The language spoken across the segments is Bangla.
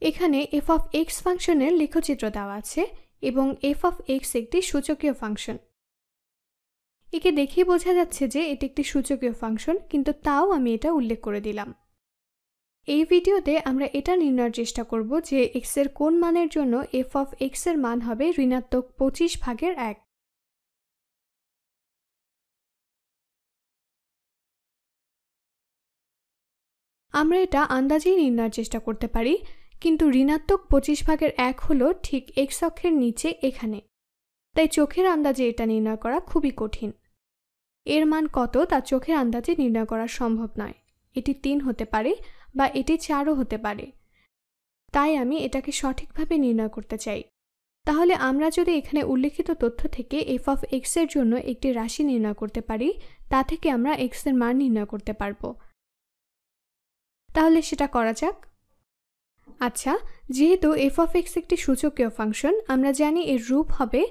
এখানে f of x ফাংশনের লেখচিত্র দেওয়া আছে এবং f of x একটি সূচকীয় ফাংশন। একে দেখেই বোঝা যাচ্ছে যে এটি একটি সূচকীয় ফাংশন, কিন্তু তাও আমি এটা উল্লেখ করে দিলাম। এই ভিডিওতে আমরা এটা নির্ণয়ের চেষ্টা করব যে x এর কোন মানের জন্য f of x এর মান হবে ঋণাত্মক 25/1। আমরা এটা আন্দাজেই নির্ণয়ের চেষ্টা করতে পারি, কিন্তু ঋণাত্মক 25/1 হলো ঠিক x অক্ষের নিচে এখানে, তাই চোখের আন্দাজে এটা নির্ণয় করা খুবই কঠিন। এর মান কত তা চোখের আন্দাজে নির্ণয় করা সম্ভব নয়। এটি 3 হতে পারে বা এটি 4ও হতে পারে, তাই আমি এটাকে সঠিকভাবে নির্ণয় করতে চাই। তাহলে আমরা যদি এখানে উল্লেখিত তথ্য থেকে f of x এর জন্য একটি রাশি নির্ণয় করতে পারি, তা থেকে আমরা x এর মান নির্ণয় করতে পারব। তাহলে সেটা করা যাক। আচ্ছা, যেহেতু f of x একটি সূচকীয় ফাংশন, আমরা জানি এর রূপ হবে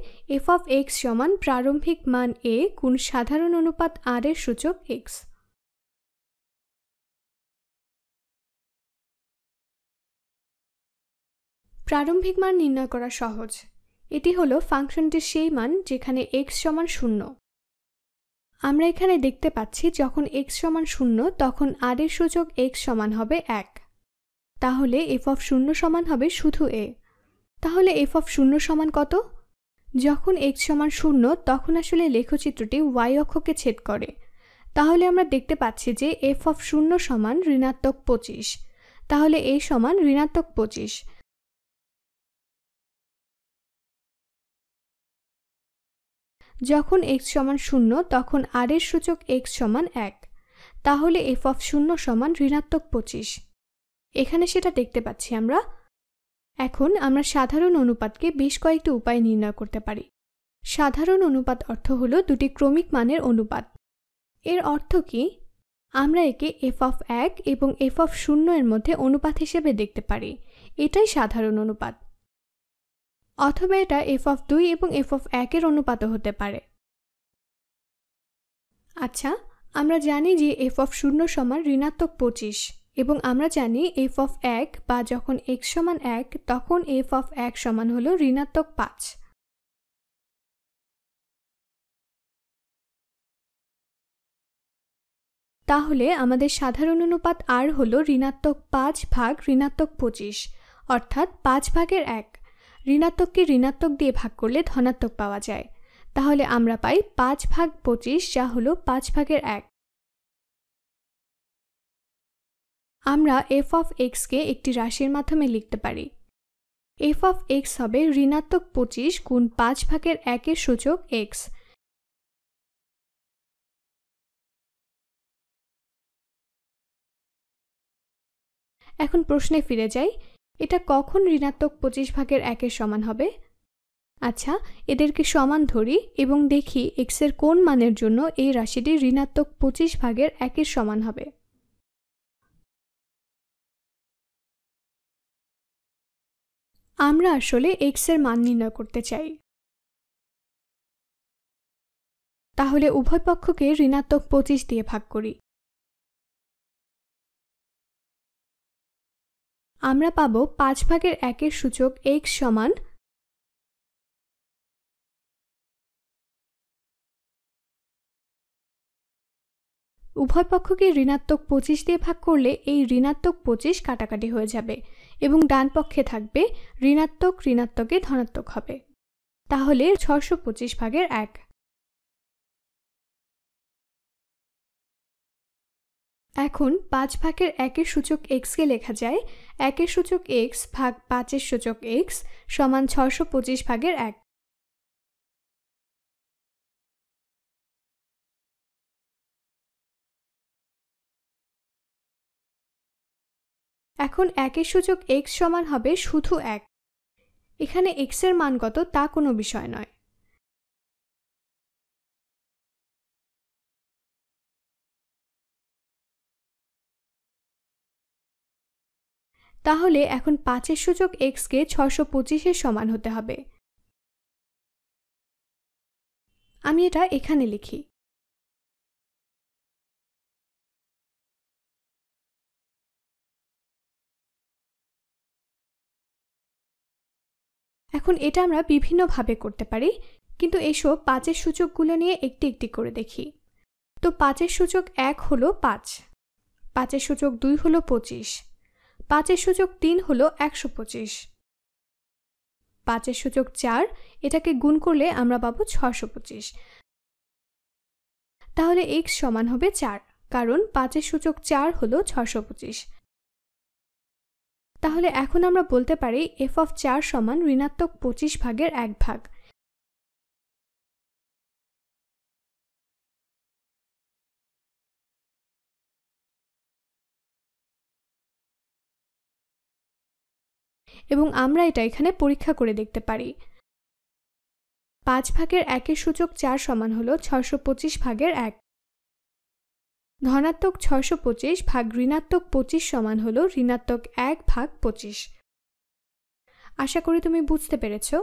f of x সমান প্রারম্ভিক মান a গুণ সাধারণ অনুপাত r এর সূচক x। প্রারম্ভিক মান নির্ণয় করা সহজ। এটি হলো ফাংশনটির সেই মান যেখানে x সমান 0। আমরা এখানে দেখতে পাচ্ছি যখন x সমান 0 তখন r এর সূচক x সমান হবে 1। তাহলে f of 0 সমান হবে শুধু a। তাহলে f of 0 সমান কত? যখন x সমান 0 তখন আসলে লেখচিত্রটি y অক্ষকে ছেদ করে। তাহলে আমরা দেখতে পাচ্ছি যে f of 0 সমান ঋণাত্মক 25। তাহলে a সমান ঋণাত্মক 25। যখন x সমান 0 তখন r এর সূচক x সমান 1। তাহলে f of 0 সমান ঋণাত্মক 25। এখানে সেটা দেখতে পাচ্ছি আমরা। এখন আমরা সাধারণ অনুপাতকে বেশ কয়েকটি উপায়ে নির্ণয় করতে পারি। সাধারণ অনুপাত অর্থ হলো দুটি ক্রমিক মানের অনুপাত। এর অর্থ কি? আমরা একে f of 1 এবং f of 0 এর মধ্যে অনুপাত হিসেবে দেখতে পারি। এটাই সাধারণ অনুপাত। অথবা এটা f of 2 এবং f of 1 এর অনুপাতও হতে পারে। আচ্ছা, আমরা জানি যে f of 0 সমান ঋণাত্মক 25 এবং আমরা জানি f of 1 বা যখন x সমান 1 তখন f of 1 সমান হলো ঋণাত্মক 5। তাহলে আমাদের সাধারণ অনুপাত r হলো ঋণাত্মক 5 ভাগ ঋণাত্মক 25, অর্থাৎ 5/1। ঋণাত্মককে ঋণাত্মক দিয়ে ভাগ করলে ধনাত্মক পাওয়া যায়। তাহলে আমরা পাই 5/25, যা হলো 5/1। আমরা f of x কে একটি রাশির মাধ্যমে লিখতে পারি। f of x হবে ঋণাত্মক 25 গুণ 5/1 এর সূচক x। এখন প্রশ্নে ফিরে যাই, এটা কখন ঋণাত্মক 25/1 এর সমান হবে? আচ্ছা, এদেরকে সমান ধরি এবং দেখি x এর কোন মানের জন্য এই রাশিটি ঋণাত্মক 25/1 এর সমান হবে। আমরা আসলে x এর মান নির্ণয় করতে চাই। তাহলে উভয় পক্ষকে ঋণাত্মক 25 দিয়ে ভাগ করি। আমরা পাবো 5/1 এর সূচক x সমান উভয় পক্ষকে ঋণাত্মক 25 দিয়ে ভাগ করলে এই ঋণাত্মক 25 কাটাকাটি হয়ে যাবে এবং ডান পক্ষে থাকবে ঋণাত্মক ঋণাত্মকে ধনাত্মক হবে। তাহলে 625/1। এখন 5/1 এর সূচক x কে লেখা যায় 1 এর সূচক x ভাগ 5 এর সূচক x সমান 625/1। এখন 1 এর সূচক x সমান হবে শুধু 1। এখানে x এর মান কত তা কোনো বিষয় নয়। তাহলে এখন 5 এর সূচক x কে 625 এর সমান হতে হবে। আমি এটা এখানে লিখি। এখন এটা আমরা বিভিন্নভাবে করতে পারি, কিন্তু এসো 5-এর সূচকগুলো নিয়ে একটি একটি করে দেখি। তো 5-এর সূচক 1 হলো 5, 5-এর সূচক 2 হলো 25, 5-এর সূচক 3 হলো 125, 5-এর সূচক 4, এটাকে গুণ করলে আমরা পাবো 625। তাহলে x সমান হবে 4, কারণ 5-এর সূচক 4 হলো 625। তাহলে এখন আমরা বলতে পারি f(4) সমান ঋণাত্মক 25 ভাগের 1 ভাগ। এবং আমরা এটা এখানে পরীক্ষা করে দেখতে পারি। 5 ভাগের 1-এর সূচক 4 সমান হলো 625 ভাগের 1। ধনাত্মক 625 ভাগ ঋণাত্মক 25 সমান হলো ঋণাত্মক 1 ভাগ 25। আশা করি তুমি বুঝতে পেরেছো।